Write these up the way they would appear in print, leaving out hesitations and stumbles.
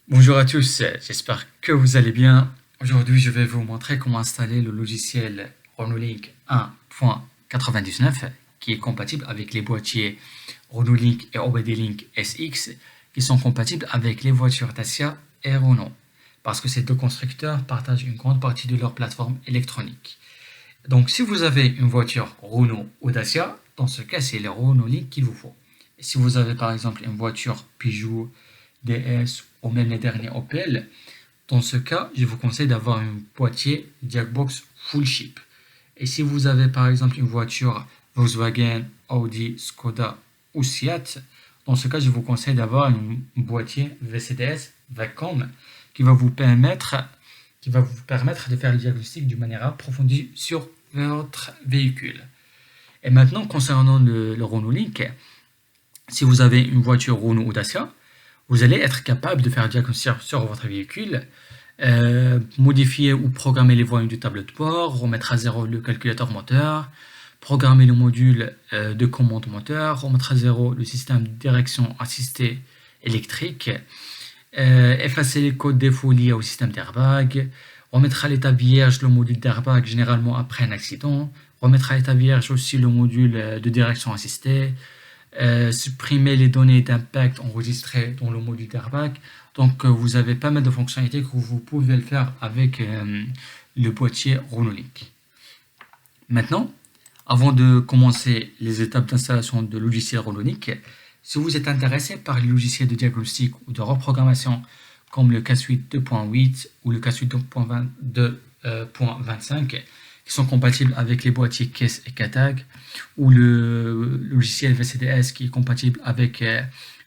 Bonjour à tous, j'espère que vous allez bien. Aujourd'hui, je vais vous montrer comment installer le logiciel Renault-Link 1.99 qui est compatible avec les boîtiers Renault-Link et OBD-Link SX qui sont compatibles avec les voitures Dacia et Renault parce que ces deux constructeurs partagent une grande partie de leur plateforme électronique. Donc, si vous avez une voiture Renault ou Dacia, dans ce cas, c'est le Renault-Link qu'il vous faut. Et si vous avez par exemple une voiture Peugeot, DS ou même les derniers Opel, dans ce cas, je vous conseille d'avoir un boîtier Jackbox Full Chip. Et si vous avez par exemple une voiture Volkswagen, Audi, Skoda ou Seat, dans ce cas, je vous conseille d'avoir un boîtier VCDS Vacom qui va vous permettre de faire le diagnostic d'une manière approfondie sur votre véhicule. Et maintenant, concernant le Renault Link, si vous avez une voiture Renault ou Dacia, vous allez être capable de faire un diagnostic sur votre véhicule, modifier ou programmer les volumes du tableau de bord, remettre à zéro le calculateur moteur, programmer le module de commande moteur, remettre à zéro le système de direction assistée électrique, effacer les codes défauts liés au système d'airbag, remettre à l'état vierge le module d'airbag généralement après un accident, remettre à l'état vierge aussi le module de direction assistée, supprimer les données d'impact enregistrées dans le module d'airbag. Donc vous avez pas mal de fonctionnalités que vous pouvez le faire avec le boîtier Renault-Link. Maintenant, avant de commencer les étapes d'installation de logiciel Renault-Link, si vous êtes intéressé par les logiciels de diagnostic ou de reprogrammation comme le K-Suite 2.8 ou le K-Suite 2.25 qui sont compatibles avec les boîtiers KES et KATAG, ou le logiciel VCDS qui est compatible avec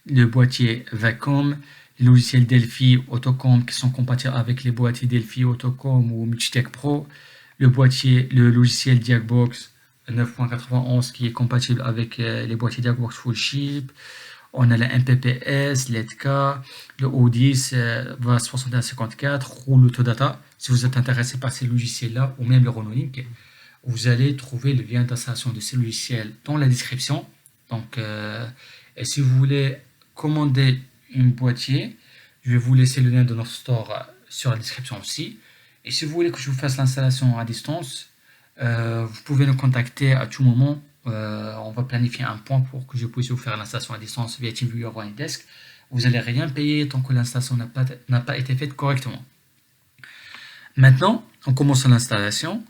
le boîtier Vacom, les logiciels Delphi, Autocom qui sont compatibles avec les boîtiers Delphi, Autocom ou Multitech Pro, le logiciel Diagbox 9.91 qui est compatible avec les boîtiers Diagbox Full Chip. On a le MPPS, l'EDK, le O10, VAS6154 ou l'Autodata. Si vous êtes intéressé par ces logiciels-là ou même le Renault-Link, vous allez trouver le lien d'installation de ces logiciels dans la description. Donc, et si vous voulez commander un boîtier, je vais vous laisser le lien de notre store sur la description aussi. Et si vous voulez que je vous fasse l'installation à distance, vous pouvez nous contacter à tout moment. On va planifier un point pour que je puisse vous faire l'installation à distance via TeamViewer ou AnyDesk. Vous n'allez rien payer tant que l'installation n'a pas été faite correctement. Maintenant, on commence l'installation.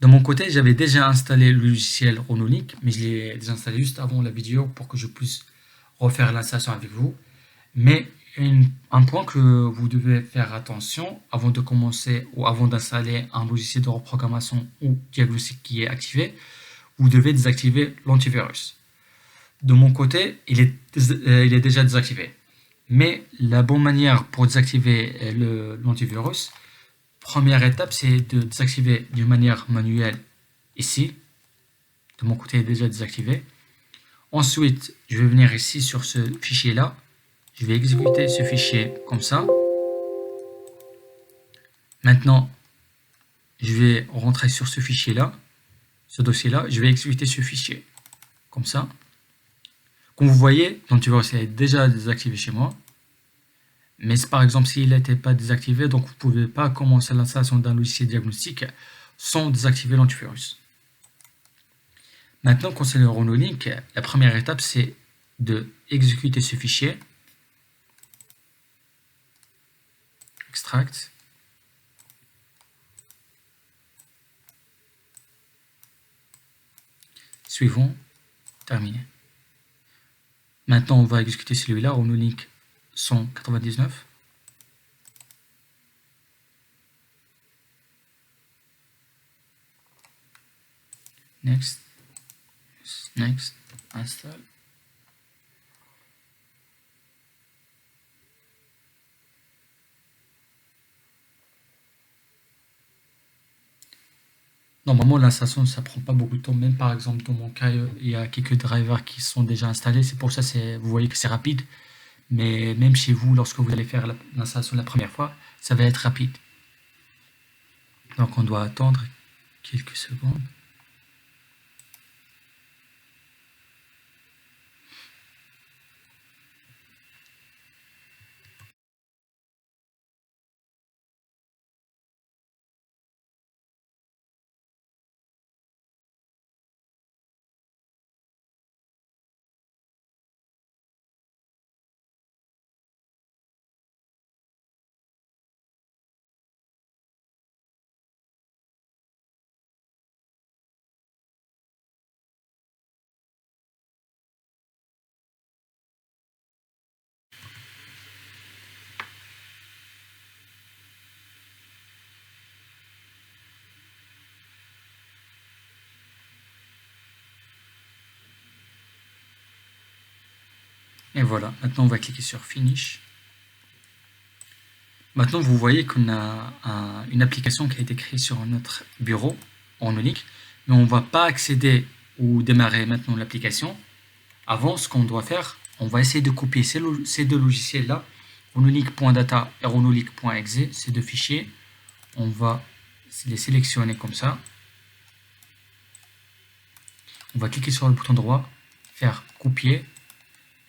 De mon côté, j'avais déjà installé le logiciel Renault-Link, mais je l'ai désinstallé juste avant la vidéo pour que je puisse refaire l'installation avec vous. Mais un point que vous devez faire attention avant de commencer ou avant d'installer un logiciel de reprogrammation ou diagnostic qui est activé, vous devez désactiver l'antivirus. De mon côté, il est déjà désactivé. Mais la bonne manière pour désactiver l'antivirus, première étape, c'est de désactiver d'une manière manuelle ici. De mon côté, il est déjà désactivé. Ensuite, je vais venir ici sur ce fichier-là. Je vais exécuter ce fichier comme ça. Maintenant, je vais rentrer sur ce fichier-là, ce dossier-là. Je vais exécuter ce fichier comme ça. Comme vous voyez, l'antivirus est déjà désactivé chez moi. Mais par exemple, s'il n'était pas désactivé, donc vous ne pouvez pas commencer l'installation d'un logiciel diagnostic sans désactiver l'antivirus. Maintenant, concernant Renault-Link, la première étape, c'est de exécuter ce fichier. Extract. Suivant. Terminé. Maintenant, on va exécuter celui-là, Renault-Link 199. Next. Next. Install. Normalement, l'installation, ça prend pas beaucoup de temps. Même par exemple, dans mon cas, il y a quelques drivers qui sont déjà installés. C'est pour ça, vous voyez que c'est rapide. Mais même chez vous, lorsque vous allez faire l'installation la première fois, ça va être rapide. Donc, on doit attendre quelques secondes. Et voilà, maintenant on va cliquer sur Finish. Maintenant vous voyez qu'on a une application qui a été créée sur notre bureau Renoulic, mais on ne va pas accéder ou démarrer maintenant l'application. Avant, ce qu'on doit faire, on va essayer de copier ces deux logiciels-là, renoulic.data et renoulic.exe, ces deux fichiers. On va les sélectionner comme ça. On va cliquer sur le bouton droit, faire copier.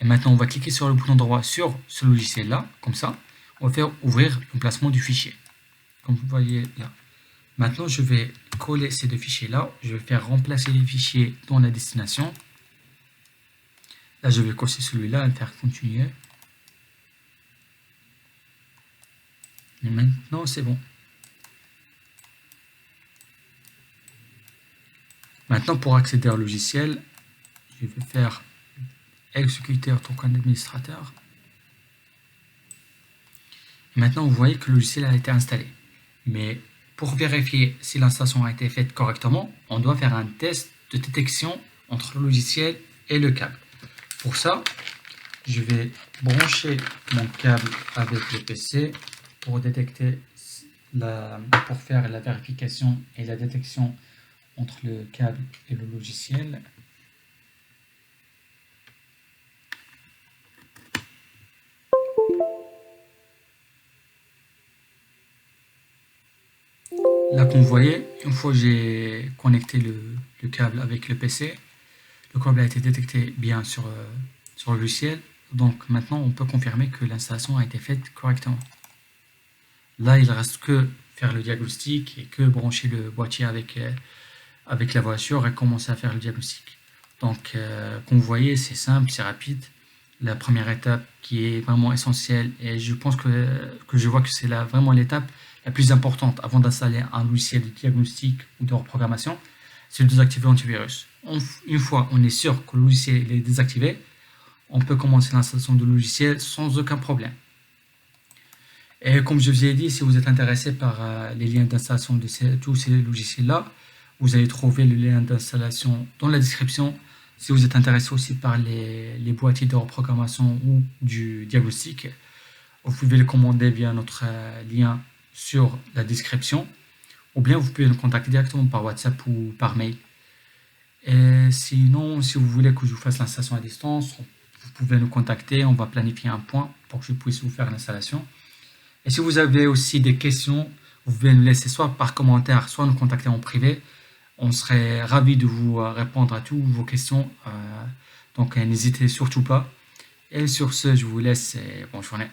Et maintenant, on va cliquer sur le bouton droit sur ce logiciel-là, comme ça. On va faire ouvrir l'emplacement du fichier, comme vous voyez là. Maintenant, je vais coller ces deux fichiers-là. Je vais faire remplacer les fichiers dans la destination. Là, je vais cocher celui-là et faire continuer. Et maintenant, c'est bon. Maintenant, pour accéder au logiciel, je vais faire exécuter en tant qu'administrateur. Maintenant, vous voyez que le logiciel a été installé. Mais pour vérifier si l'installation a été faite correctement, on doit faire un test de détection entre le logiciel et le câble. Pour ça, je vais brancher mon câble avec le PC pour détecter pour faire la vérification et la détection entre le câble et le logiciel. Là, comme vous voyez, une fois que j'ai connecté le câble avec le PC, le câble a été détecté bien sur le logiciel. Donc maintenant, on peut confirmer que l'installation a été faite correctement. Là, il ne reste que faire le diagnostic et que brancher le boîtier avec la voiture et commencer à faire le diagnostic. Donc, comme vous voyez, c'est simple, c'est rapide. La première étape qui est vraiment essentielle, et je pense que je vois que c'est vraiment l'étape la plus importante avant d'installer un logiciel de diagnostic ou de reprogrammation, c'est de désactiver l'antivirus. Une fois on est sûr que le logiciel est désactivé, on peut commencer l'installation du logiciel sans aucun problème. Et comme je vous ai dit, si vous êtes intéressé par les liens d'installation de tous ces logiciels-là, vous allez trouver le lien d'installation dans la description. Si vous êtes intéressé aussi par les boîtiers de reprogrammation ou du diagnostic, vous pouvez le commander via notre lien sur la description, ou bien vous pouvez nous contacter directement par WhatsApp ou par mail. Et sinon, si vous voulez que je vous fasse l'installation à distance, vous pouvez nous contacter, on va planifier un point pour que je puisse vous faire l'installation. Et si vous avez aussi des questions, vous pouvez nous laisser soit par commentaire, soit nous contacter en privé. On serait ravis de vous répondre à toutes vos questions. Donc n'hésitez surtout pas. Et sur ce, je vous laisse et bonne journée.